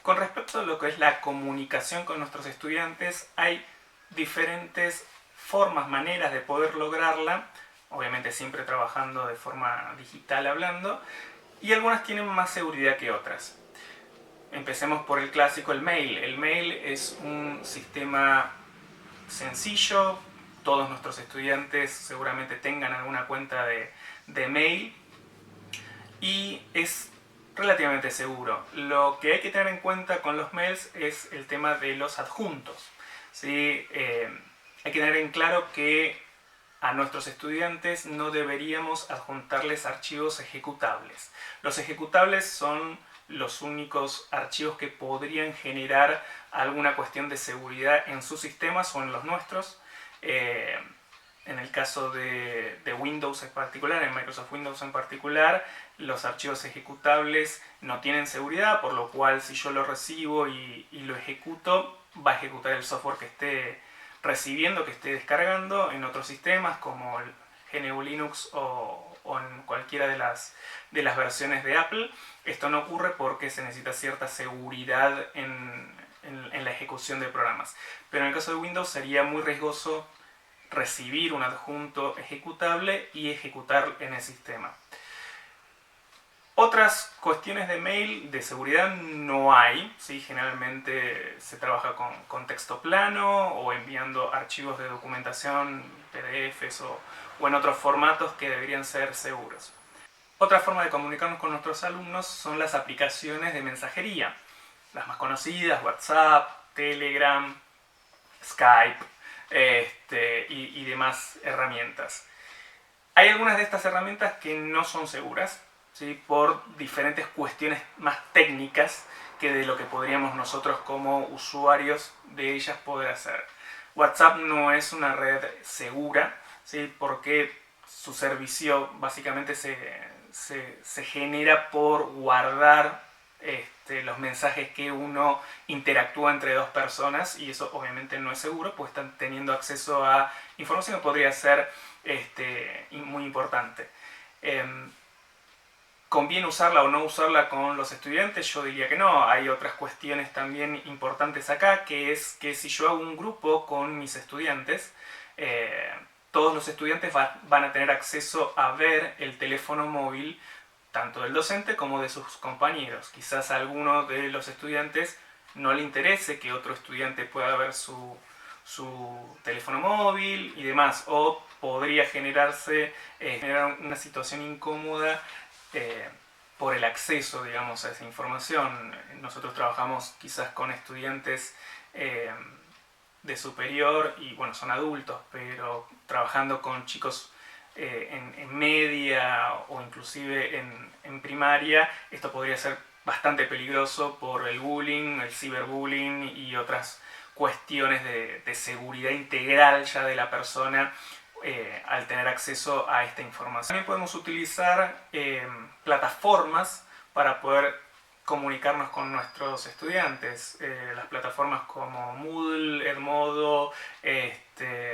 Con respecto a lo que es la comunicación con nuestros estudiantes, hay diferentes formas, maneras de poder lograrla, obviamente siempre trabajando de forma digital hablando, y algunas tienen más seguridad que otras. Empecemos por el clásico, el mail. El mail es un sistema sencillo, todos nuestros estudiantes seguramente tengan alguna cuenta de mail y es relativamente seguro. Lo que hay que tener en cuenta con los mails es el tema de los adjuntos. ¿Sí? Hay que tener en claro que a nuestros estudiantes no deberíamos adjuntarles archivos ejecutables. Los ejecutables son los únicos archivos que podrían generar alguna cuestión de seguridad en sus sistemas o en los nuestros. En el caso de Windows en particular, en Microsoft Windows en particular, los archivos ejecutables no tienen seguridad, por lo cual si yo lo recibo y lo ejecuto, va a ejecutar el software que esté recibiendo, que esté descargando en otros sistemas como el GNU Linux o en cualquiera de las versiones de Apple. Esto no ocurre porque se necesita cierta seguridad en la ejecución de programas. Pero en el caso de Windows sería muy riesgoso recibir un adjunto ejecutable y ejecutar en el sistema. Otras cuestiones de mail de seguridad no hay, ¿sí? Generalmente se trabaja con texto plano o enviando archivos de documentación, PDFs o en otros formatos que deberían ser seguros. Otra forma de comunicarnos con nuestros alumnos son las aplicaciones de mensajería. Las más conocidas, WhatsApp, Telegram, Skype y demás herramientas. Hay algunas de estas herramientas que no son seguras, ¿sí? Por diferentes cuestiones más técnicas que de lo que podríamos nosotros como usuarios de ellas poder hacer. WhatsApp no es una red segura, ¿sí? Porque su servicio básicamente se genera por guardar los mensajes que uno interactúa entre dos personas y eso obviamente no es seguro, pues están teniendo acceso a información que podría ser muy importante. ¿Conviene usarla o no usarla con los estudiantes? Yo diría que no. Hay otras cuestiones también importantes acá, que es que si yo hago un grupo con mis estudiantes, todos los estudiantes van a tener acceso a ver el teléfono móvil tanto del docente como de sus compañeros. Quizás a alguno de los estudiantes no le interese que otro estudiante pueda ver su teléfono móvil y demás, o podría generar una situación incómoda por el acceso, digamos, a esa información. Nosotros trabajamos quizás con estudiantes de superior y bueno, son adultos, pero trabajando con chicos en media o inclusive en primaria, esto podría ser bastante peligroso por el bullying, el ciberbullying y otras cuestiones de seguridad integral ya de la persona al tener acceso a esta información. También podemos utilizar plataformas para poder comunicarnos con nuestros estudiantes. Las plataformas como Moodle, Edmodo,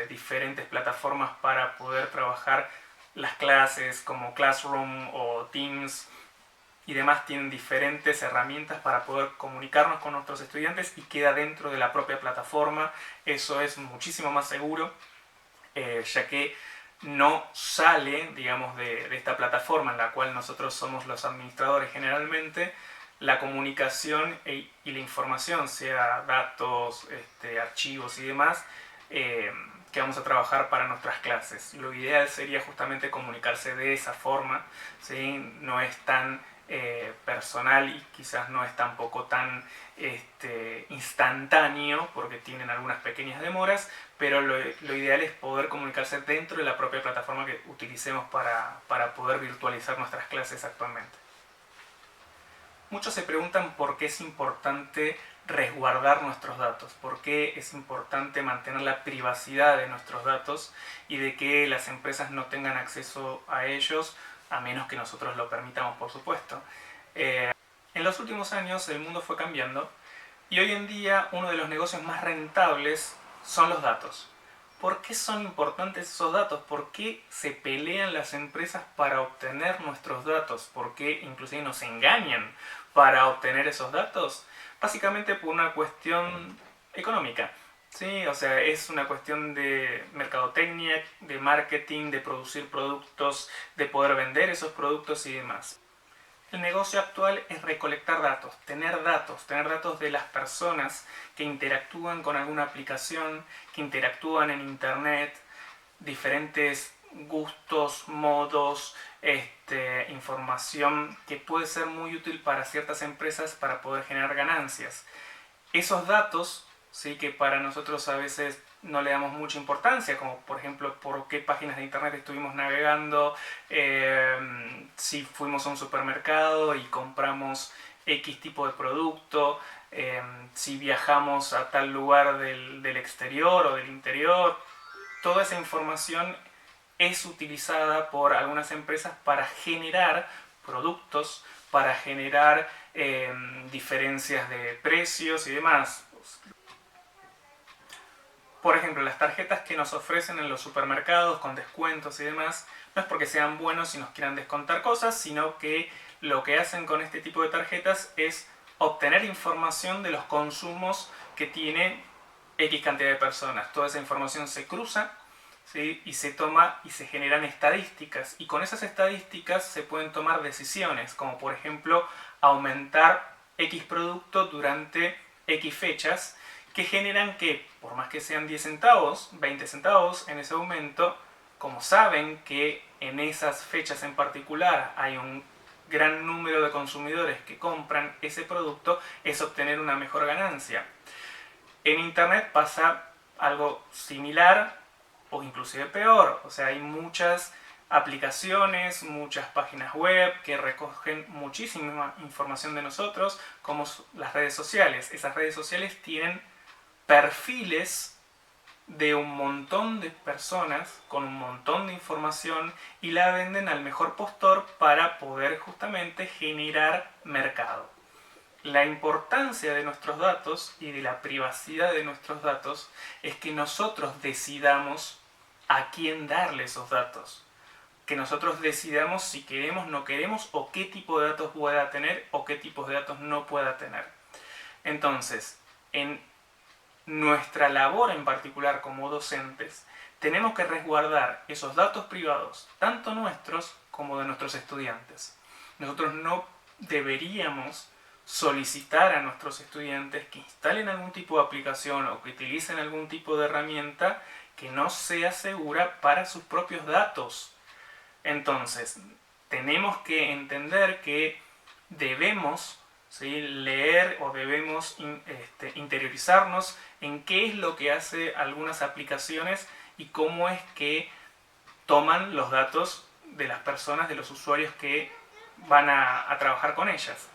diferentes plataformas para poder trabajar las clases como Classroom o Teams y demás tienen diferentes herramientas para poder comunicarnos con nuestros estudiantes y queda dentro de la propia plataforma. Eso es muchísimo más seguro, ya que no sale, digamos, de esta plataforma en la cual nosotros somos los administradores generalmente, la comunicación y la información, sea datos, archivos y demás, que vamos a trabajar para nuestras clases. Lo ideal sería justamente comunicarse de esa forma, ¿sí? No es tan personal y quizás no es tampoco tan instantáneo porque tienen algunas pequeñas demoras, pero lo ideal es poder comunicarse dentro de la propia plataforma que utilicemos para poder virtualizar nuestras clases actualmente. Muchos se preguntan por qué es importante resguardar nuestros datos, por qué es importante mantener la privacidad de nuestros datos y de que las empresas no tengan acceso a ellos, a menos que nosotros lo permitamos, por supuesto. En los últimos años el mundo fue cambiando y hoy en día uno de los negocios más rentables son los datos. ¿Por qué son importantes esos datos? ¿Por qué se pelean las empresas para obtener nuestros datos? ¿Por qué inclusive nos engañan para obtener esos datos? Básicamente por una cuestión económica. Sí, o sea, es una cuestión de mercadotecnia, de marketing, de producir productos, de poder vender esos productos y demás. El negocio actual es recolectar datos, tener datos de las personas que interactúan con alguna aplicación, que interactúan en internet, diferentes gustos, modos, información que puede ser muy útil para ciertas empresas para poder generar ganancias. Esos datos, sí, que para nosotros a veces no le damos mucha importancia, como por ejemplo por qué páginas de internet estuvimos navegando, si fuimos a un supermercado y compramos X tipo de producto, si viajamos a tal lugar del exterior o del interior. Toda esa información es utilizada por algunas empresas para generar productos, para generar diferencias de precios y demás. Por ejemplo, las tarjetas que nos ofrecen en los supermercados con descuentos y demás, no es porque sean buenos y nos quieran descontar cosas, sino que lo que hacen con este tipo de tarjetas es obtener información de los consumos que tiene X cantidad de personas. Toda esa información se cruza, ¿sí? Y se toma y se generan estadísticas. Y con esas estadísticas se pueden tomar decisiones, como por ejemplo aumentar X producto durante X fechas, que generan que, por más que sean 10 centavos, 20 centavos en ese aumento, como saben que en esas fechas en particular hay un gran número de consumidores que compran ese producto, es obtener una mejor ganancia. En internet pasa algo similar o inclusive peor, o sea, hay muchas aplicaciones, muchas páginas web que recogen muchísima información de nosotros, como las redes sociales. Esas redes sociales tienen perfiles de un montón de personas con un montón de información y la venden al mejor postor para poder justamente generar mercado. La importancia de nuestros datos y de la privacidad de nuestros datos es que nosotros decidamos a quién darle esos datos. Que nosotros decidamos si queremos, no queremos, o qué tipo de datos pueda tener o qué tipos de datos no pueda tener. Entonces, en nuestra labor en particular como docentes, tenemos que resguardar esos datos privados, tanto nuestros como de nuestros estudiantes. Nosotros no deberíamos solicitar a nuestros estudiantes que instalen algún tipo de aplicación o que utilicen algún tipo de herramienta que no sea segura para sus propios datos. Entonces, tenemos que entender que debemos, ¿sí?, leer o debemos interiorizarnos en qué es lo que hace algunas aplicaciones y cómo es que toman los datos de las personas, de los usuarios que van a trabajar con ellas.